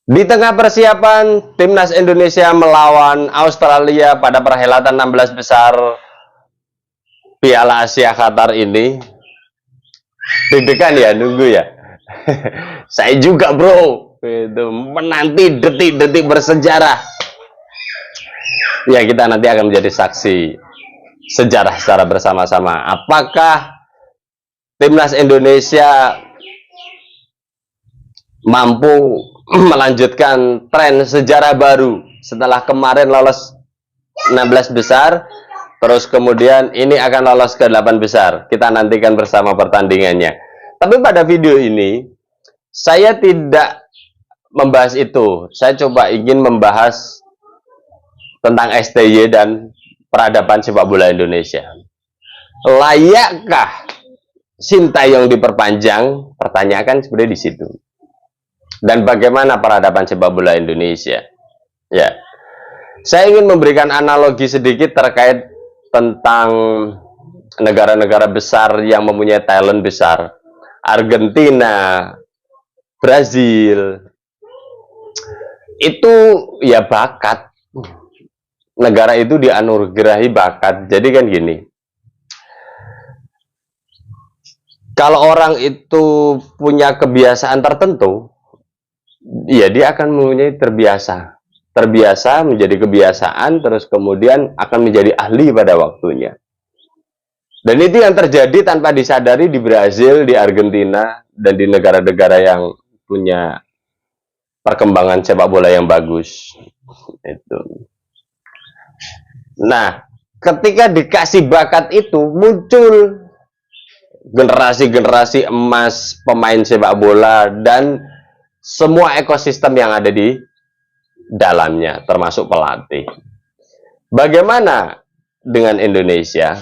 Di tengah persiapan timnas Indonesia melawan Australia pada perhelatan 16 besar Piala Asia Qatar ini, deg-degan ya nunggu ya. Saya juga bro, itu menanti detik-detik bersejarah. Ya, kita nanti akan menjadi saksi sejarah secara bersama-sama. Apakah timnas Indonesia mampu melanjutkan tren sejarah baru setelah kemarin lolos 16 besar, terus kemudian ini akan lolos ke 8 besar. Kita nantikan bersama pertandingannya. Tapi pada video ini saya tidak membahas itu. Saya coba ingin membahas tentang STY dan peradaban sepak bola Indonesia. Layakkah Sintayong diperpanjang? Pertanyaan sebenarnya di situ. Dan bagaimana peradaban sepak bola Indonesia? Ya, saya ingin memberikan analogi sedikit terkait tentang negara-negara besar yang mempunyai talent besar. Argentina, Brazil, itu ya bakat. Negara itu dianugerahi bakat. Jadi kan gini, kalau orang itu punya kebiasaan tertentu, ya dia akan mempunyai terbiasa menjadi kebiasaan, terus kemudian akan menjadi ahli pada waktunya. Dan itu yang terjadi tanpa disadari di Brazil, di Argentina, dan di negara-negara yang punya perkembangan sepak bola yang bagus. Itu. Nah, ketika dikasih bakat itu, muncul generasi-generasi emas pemain sepak bola dan semua ekosistem yang ada di dalamnya, termasuk pelatih. Bagaimana dengan Indonesia?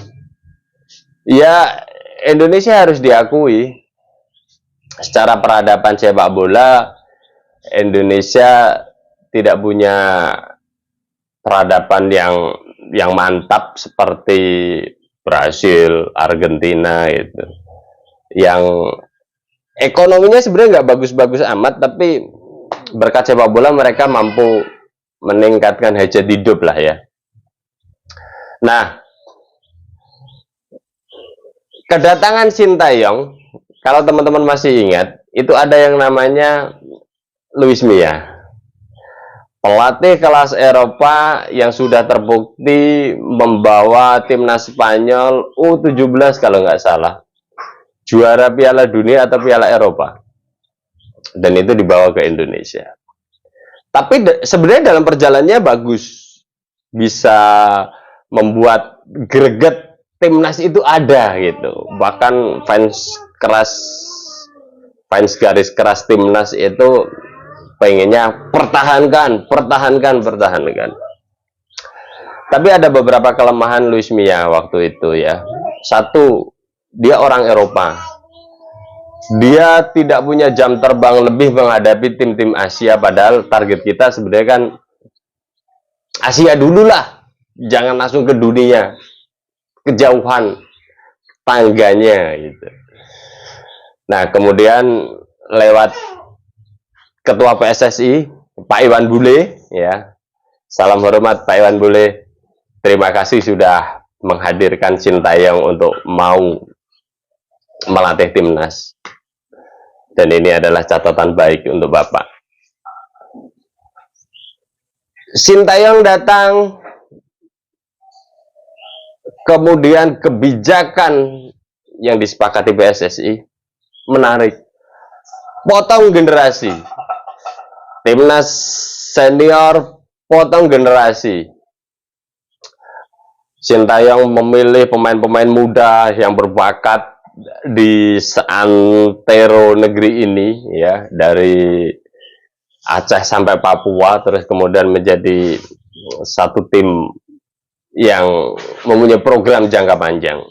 Ya, Indonesia harus diakui secara peradaban sepak bola, Indonesia tidak punya peradaban yang mantap seperti Brasil, Argentina itu. Yang ekonominya sebenarnya nggak bagus-bagus amat, tapi berkat sepak bola mereka mampu meningkatkan hajat hidup lah ya. Nah, kedatangan Sintayong, kalau teman-teman masih ingat, itu ada yang namanya Luis Milla, pelatih kelas Eropa yang sudah terbukti membawa timnas Spanyol U17 kalau nggak salah, juara Piala Dunia atau Piala Eropa, dan itu dibawa ke Indonesia. Tapi sebenarnya dalam perjalanannya bagus, bisa membuat greget timnas itu ada gitu. Bahkan fans garis keras timnas itu pengennya pertahankan. Tapi ada beberapa kelemahan Luis Milla waktu itu ya. Satu, dia orang Eropa. Dia tidak punya jam terbang lebih menghadapi tim-tim Asia, padahal target kita sebenarnya kan Asia dulu lah. Jangan langsung ke dunia. Kejauhan tangganya gitu. Nah, kemudian lewat Ketua PSSI Pak Iwan Bule ya. Salam hormat Pak Iwan Bule. Terima kasih sudah menghadirkan Sintayong untuk mau melatih timnas. Dan ini adalah catatan baik untuk Bapak. Sintayong datang, kemudian kebijakan yang disepakati PSSI menarik. Potong generasi. Timnas senior potong generasi. Sintayong memilih pemain-pemain muda yang berbakat di seantero negeri ini ya, dari Aceh sampai Papua, terus kemudian menjadi satu tim yang mempunyai program jangka panjang.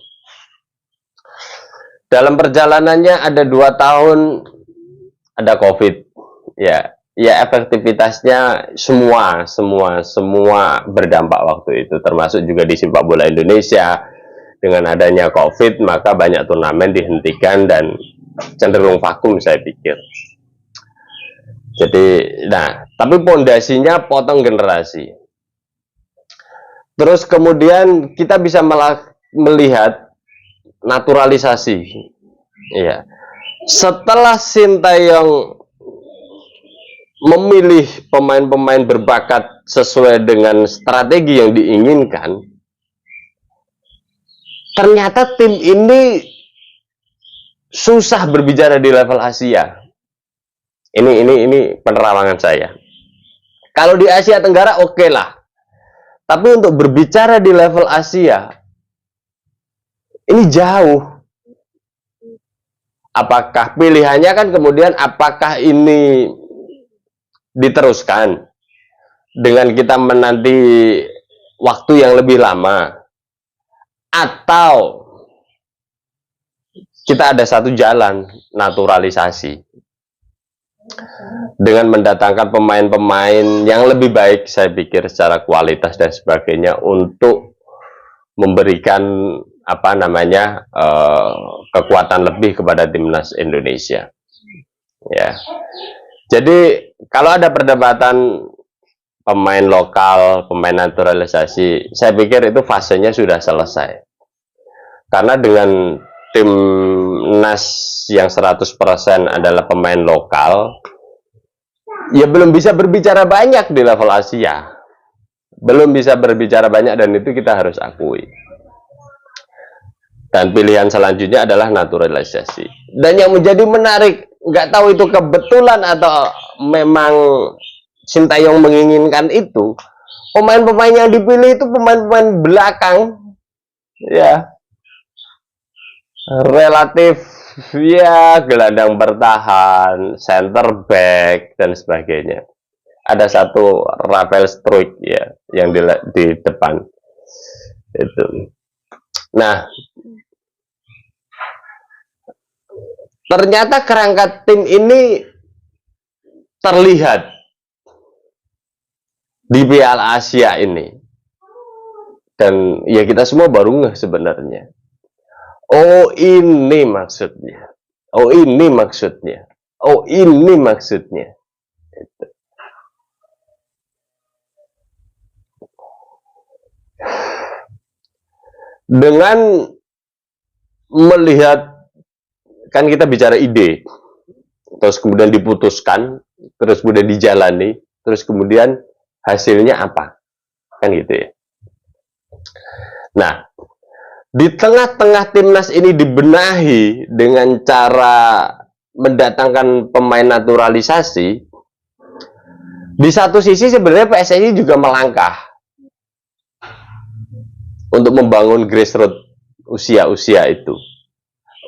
Dalam perjalanannya ada 2 tahun ada COVID ya, efektivitasnya semua berdampak waktu itu, termasuk juga di sepak bola Indonesia. Dengan adanya COVID, maka banyak turnamen dihentikan dan cenderung vakum saya pikir. Jadi, nah, Tapi pondasinya potong generasi. Terus kemudian kita bisa melihat naturalisasi. Ya. Setelah Sintayong memilih pemain-pemain berbakat sesuai dengan strategi yang diinginkan, ternyata tim ini susah berbicara di level Asia. Ini penerawangan saya. Kalau di Asia Tenggara oke lah. Tapi untuk berbicara di level Asia, ini jauh. Apakah pilihannya kan kemudian apakah ini diteruskan dengan kita menanti waktu yang lebih lama, atau kita ada satu jalan naturalisasi dengan mendatangkan pemain-pemain yang lebih baik, saya pikir secara kualitas dan sebagainya, untuk memberikan kekuatan lebih kepada timnas Indonesia. Ya, jadi kalau ada perdebatan pemain lokal, pemain naturalisasi, saya pikir itu fasenya sudah selesai. Karena dengan timnas yang 100% adalah pemain lokal, ya belum bisa berbicara banyak di level Asia. Belum bisa berbicara banyak, dan itu kita harus akui. Dan pilihan selanjutnya adalah naturalisasi. Dan yang menjadi menarik, nggak tahu itu kebetulan atau memang Sintayong menginginkan itu, pemain-pemain yang dipilih itu pemain-pemain belakang, ya, relatif ya gelandang bertahan, center back dan sebagainya. Ada satu Rafael Struijk ya yang di depan itu. Nah, ternyata kerangka tim ini terlihat di Piala Asia ini, dan ya kita semua baru ngeh sebenarnya. Oh ini maksudnya. Oh ini maksudnya. Oh ini maksudnya. Itu. Dengan melihat, kan kita bicara ide, terus kemudian diputuskan, terus kemudian dijalani, terus kemudian hasilnya apa, kan gitu ya. Nah, di tengah-tengah timnas ini dibenahi dengan cara mendatangkan pemain naturalisasi, di satu sisi sebenarnya PSSI juga melangkah untuk membangun grassroots usia-usia itu.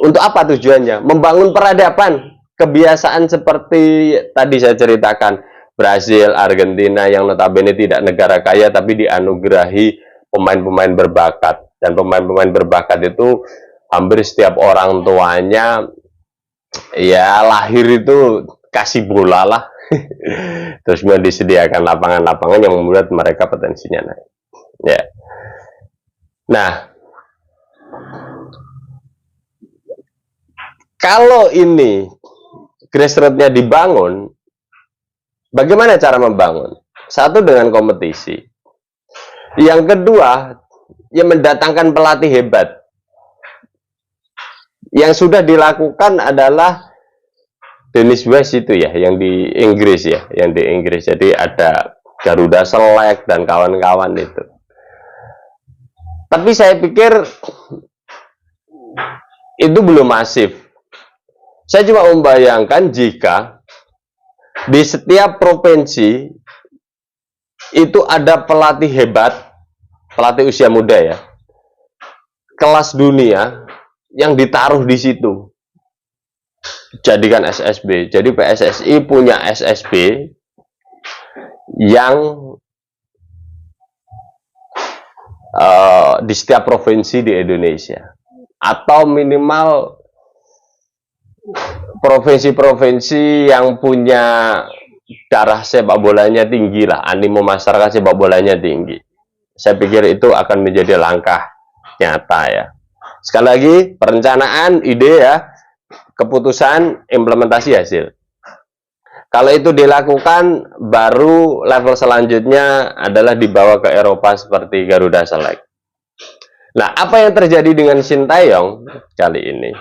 Untuk apa tujuannya? Membangun peradaban, kebiasaan seperti tadi saya ceritakan, Brasil, Argentina yang notabene tidak negara kaya tapi dianugerahi pemain-pemain berbakat. Dan pemain-pemain berbakat itu hampir setiap orang tuanya ya lahir itu kasih bola lah. Terus kemudian disediakan lapangan-lapangan yang membuat mereka potensinya naik. Ya. Nah, kalau ini grassroots-nya dibangun, bagaimana cara membangun? Satu, dengan kompetisi. Yang kedua, yang mendatangkan pelatih hebat. Yang sudah dilakukan adalah Dennis West itu ya, yang di Inggris ya, yang di Inggris. Jadi ada Garuda Select dan kawan-kawan itu. Tapi saya pikir itu belum masif. Saya cuma membayangkan jika di setiap provinsi itu ada pelatih hebat, pelatih usia muda ya, kelas dunia yang ditaruh di situ, jadikan SSB. Jadi PSSI punya SSB yang di setiap provinsi di Indonesia, atau minimal provinsi-provinsi yang punya darah sepak bolanya tinggi lah, animo masyarakat sepak bolanya tinggi. Saya pikir itu akan menjadi langkah nyata ya. Sekali lagi, perencanaan, ide ya, keputusan, implementasi, hasil. Kalau itu dilakukan, baru level selanjutnya adalah dibawa ke Eropa seperti Garuda Select. Nah, apa yang terjadi dengan Sintayong kali ini?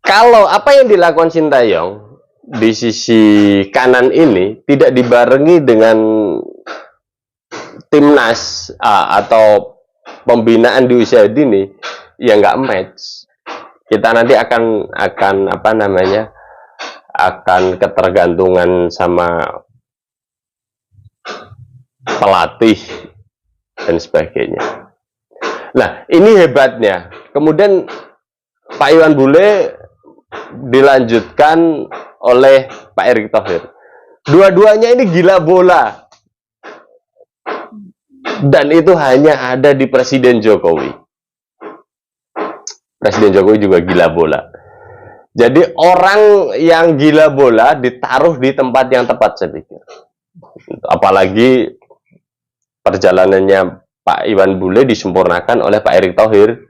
Kalau apa yang dilakukan Sintayong di sisi kanan ini tidak dibarengi dengan timnas atau pembinaan di usia dini, ya nggak match. Kita nanti akan apa namanya, akan ketergantungan sama pelatih dan sebagainya. Nah, ini hebatnya. Kemudian Pak Iwan Bule dilanjutkan oleh Pak Erick Thohir. Dua-duanya ini gila bola. Dan itu hanya ada di Presiden Jokowi. Presiden Jokowi juga gila bola. Jadi orang yang gila bola ditaruh di tempat yang tepat, saya pikir. Apalagi perjalanannya Pak Iwan Bule disempurnakan oleh Pak Erick Thohir.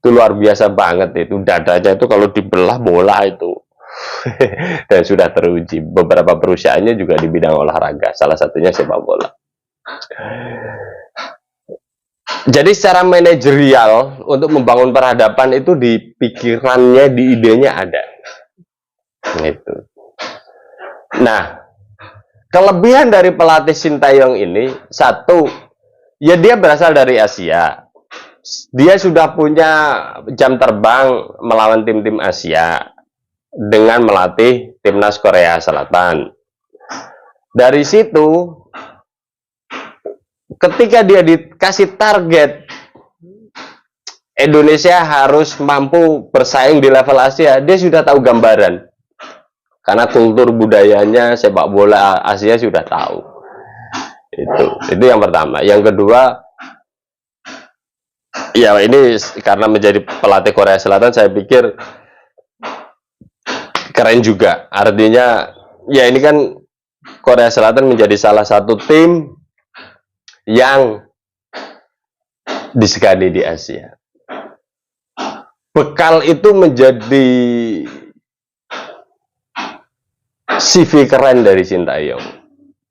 Itu luar biasa banget itu. Dadanya itu kalau dibelah bola itu. Dan sudah teruji. Beberapa perusahaannya juga di bidang olahraga. Salah satunya sepak bola. Jadi secara manajerial untuk membangun peradaban itu di pikirannya, di idenya ada. Gitu. Nah, kelebihan dari pelatih Sintayong ini, satu, ya dia berasal dari Asia. Dia sudah punya jam terbang melawan tim-tim Asia dengan melatih timnas Korea Selatan. Dari situ, ketika dia dikasih target Indonesia harus mampu bersaing di level Asia, dia sudah tahu gambaran. Karena kultur budayanya sepak bola Asia sudah tahu. Itu yang pertama. Yang kedua, ya ini karena menjadi pelatih Korea Selatan, saya pikir keren juga. Artinya, ya ini kan Korea Selatan menjadi salah satu tim yang disegani di Asia. Bekal itu menjadi CV keren dari Sintayong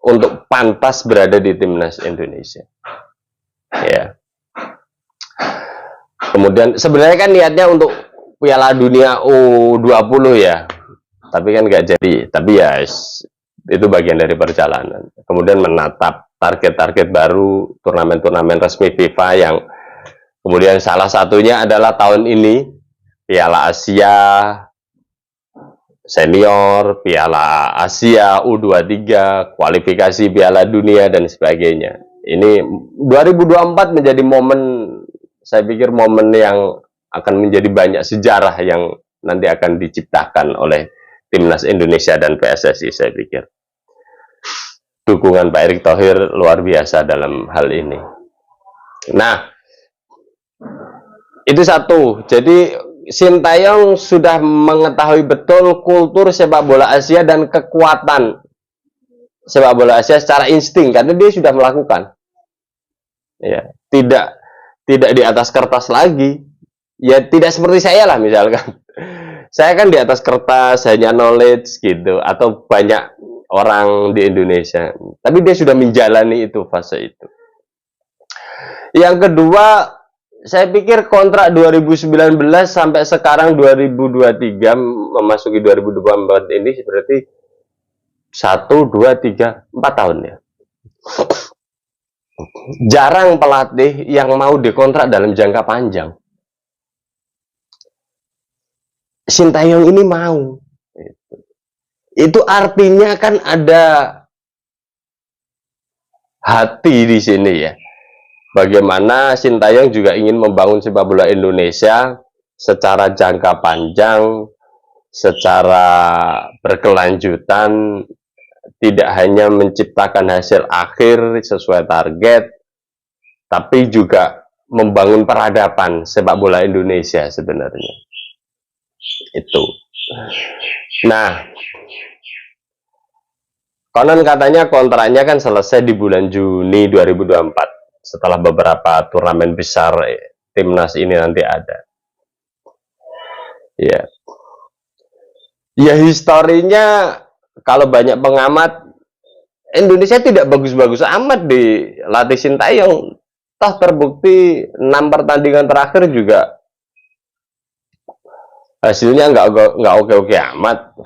untuk pantas berada di timnas Indonesia. Ya. Kemudian sebenarnya kan niatnya untuk Piala Dunia U20 ya, tapi kan nggak jadi. Tapi ya itu bagian dari perjalanan. Kemudian menatap target-target baru, turnamen-turnamen resmi FIFA yang kemudian salah satunya adalah tahun ini Piala Asia Senior, Piala Asia U23, kualifikasi Piala Dunia dan sebagainya. Ini 2024 menjadi momen, saya pikir momen yang akan menjadi banyak sejarah yang nanti akan diciptakan oleh Timnas Indonesia dan PSSI, saya pikir. Dukungan Pak Erick Thohir luar biasa dalam hal ini. Nah, itu satu. Jadi Sintayong sudah mengetahui betul kultur sepak bola Asia dan kekuatan sepak bola Asia secara insting karena dia sudah melakukan. Ya, tidak di atas kertas lagi. Ya tidak seperti saya lah misalkan. Saya kan di atas kertas hanya knowledge gitu atau banyak orang di Indonesia. Tapi dia sudah menjalani itu fase itu. Yang kedua, saya pikir kontrak 2019 sampai sekarang 2023 memasuki 2024 ini berarti 1, 2, 3, 4 tahun ya. Jarang pelatih yang mau dikontrak dalam jangka panjang. Sintayong ini mau. Itu artinya kan ada hati di sini ya. Bagaimana Sintayong juga ingin membangun sepak bola Indonesia secara jangka panjang, secara berkelanjutan, tidak hanya menciptakan hasil akhir sesuai target, tapi juga membangun peradaban sepak bola Indonesia sebenarnya. Itu. Nah, konon katanya kontraknya kan selesai di bulan Juni 2024. Setelah beberapa turnamen besar timnas ini nanti ada. Ya. Ya historinya kalau banyak pengamat, Indonesia tidak bagus-bagus amat di latih Sintayong. Toh terbukti 6 pertandingan terakhir juga hasilnya nggak oke-oke amat.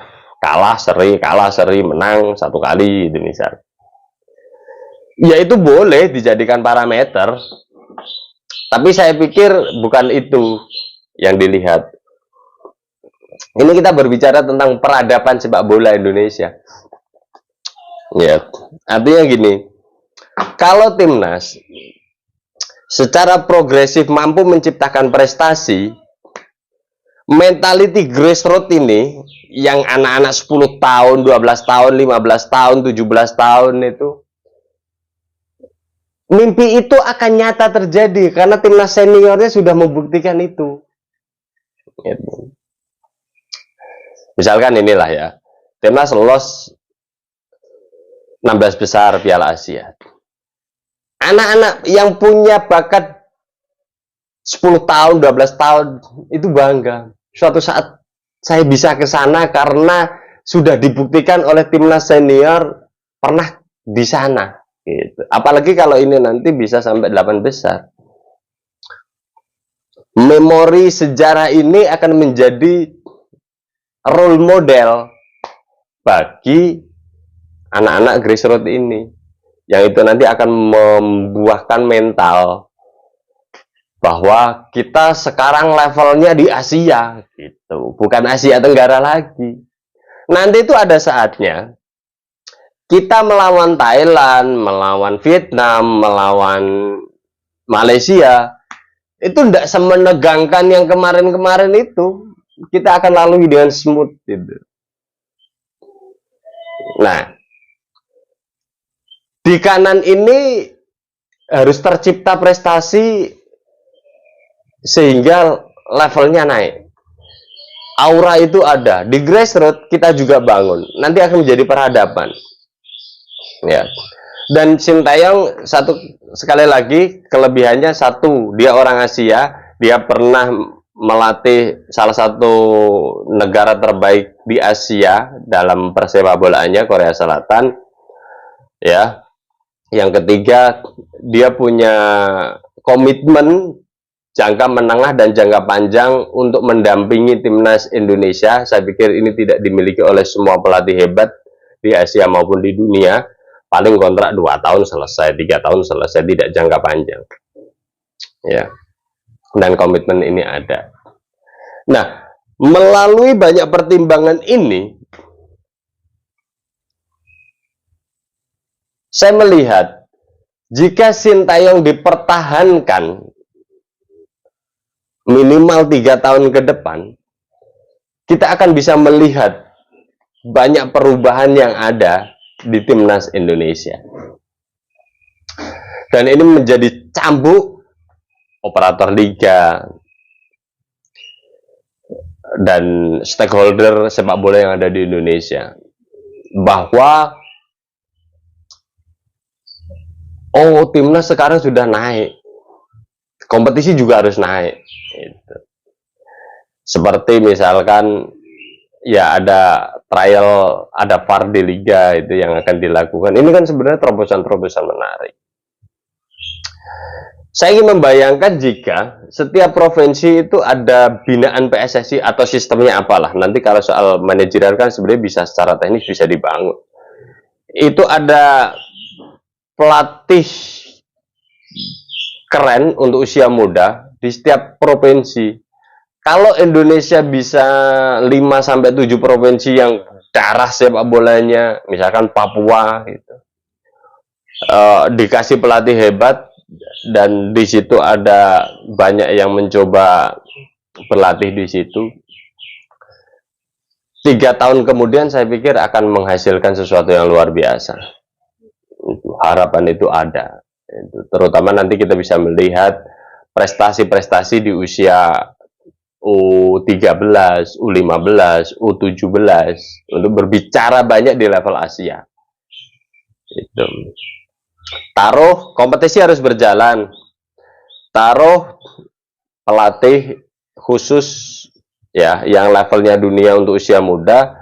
Kalah seri, menang satu kali itu misal. Ya itu boleh dijadikan parameter, tapi saya pikir bukan itu yang dilihat. Ini kita berbicara tentang peradaban sepak bola Indonesia. Ya, artinya gini, kalau timnas secara progresif mampu menciptakan prestasi, mentality grassroots ini yang anak-anak 10 tahun, 12 tahun, 15 tahun, 17 tahun itu, mimpi itu akan nyata terjadi karena timnas seniornya sudah membuktikan itu. Misalkan inilah ya, timnas lolos 16 besar Piala Asia. Anak-anak yang punya bakat 10 tahun, 12 tahun itu bangga. Suatu saat saya bisa ke sana karena sudah dibuktikan oleh timnas senior pernah di sana. Gitu. Apalagi kalau ini nanti bisa sampai 8 besar. Memori sejarah ini akan menjadi role model bagi anak-anak grassroots ini, yang itu nanti akan membuahkan mental bahwa kita sekarang levelnya di Asia gitu, bukan Asia Tenggara lagi. Nanti itu ada saatnya kita melawan Thailand, melawan Vietnam, melawan Malaysia, itu tidak semenegangkan yang kemarin-kemarin itu. Kita akan lalui dengan smooth gitu. Nah, di kanan ini harus tercipta prestasi sehingga levelnya naik. Aura itu ada. Di grassroots kita juga bangun. Nanti akan menjadi peradaban. Ya. Dan Sintayong sekali lagi kelebihannya satu, dia orang Asia, dia pernah melatih salah satu negara terbaik di Asia dalam persepak bolaannya, Korea Selatan. Ya. Yang ketiga, dia punya komitmen jangka menengah dan jangka panjang untuk mendampingi timnas Indonesia. Saya pikir ini tidak dimiliki oleh semua pelatih hebat di Asia maupun di dunia. Paling kontrak 2 tahun selesai, 3 tahun selesai, tidak jangka panjang. Ya. Dan komitmen ini ada. Nah, melalui banyak pertimbangan ini, saya melihat jika Sintayong dipertahankan minimal 3 tahun ke depan, kita akan bisa melihat banyak perubahan yang ada di timnas Indonesia. Dan ini menjadi cambuk operator liga dan stakeholder sepak bola yang ada di Indonesia, bahwa timnas sekarang sudah naik, kompetisi juga harus naik gitu. Seperti misalkan ya ada trial, ada VAR di liga itu yang akan dilakukan. Ini kan sebenarnya terobosan-terobosan menarik. Saya ingin membayangkan jika setiap provinsi itu ada binaan PSSI atau sistemnya apalah. Nanti kalau soal manajerial kan sebenarnya bisa secara teknis bisa dibangun. Itu ada pelatih keren untuk usia muda di setiap provinsi. Kalau Indonesia bisa 5-7 provinsi yang darah sepak bolanya, misalkan Papua gitu, dikasih pelatih hebat, dan di situ ada banyak yang mencoba berlatih di situ, 3 tahun kemudian saya pikir akan menghasilkan sesuatu yang luar biasa. Harapan itu ada, terutama nanti kita bisa melihat prestasi-prestasi di usia U13, U15, U17 untuk berbicara banyak di level Asia. Itu. Taruh kompetisi harus berjalan. Taruh pelatih khusus ya yang levelnya dunia untuk usia muda,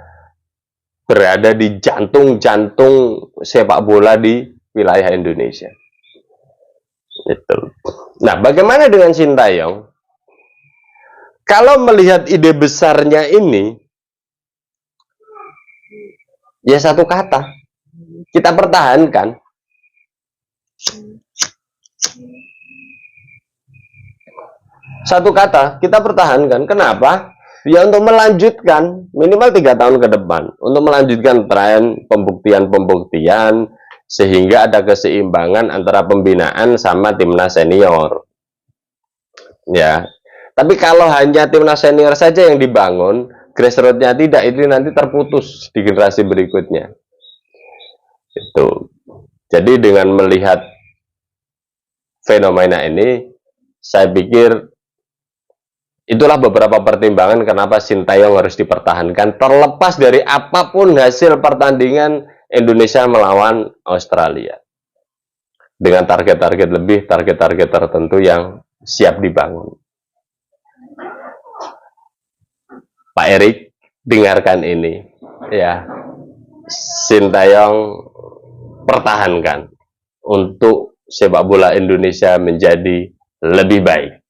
berada di jantung-jantung sepak bola di wilayah Indonesia. Itu. Nah, bagaimana dengan Sintayong? Kalau melihat ide besarnya ini, ya satu kata, kita pertahankan. Satu kata, kita pertahankan. Kenapa? Ya untuk melanjutkan minimal 3 tahun ke depan, untuk melanjutkan tren pembuktian sehingga ada keseimbangan antara pembinaan sama timnas senior. Ya, tapi kalau hanya timnas senior saja yang dibangun, grassroots-nya tidak, itu nanti terputus di generasi berikutnya. Itu. Jadi dengan melihat fenomena ini, saya pikir itulah beberapa pertimbangan kenapa Sintayong harus dipertahankan, terlepas dari apapun hasil pertandingan Indonesia melawan Australia. Dengan target-target lebih, target-target tertentu yang siap dibangun. Pak Erik, dengarkan ini. Ya, Sintayong pertahankan untuk sepak bola Indonesia menjadi lebih baik.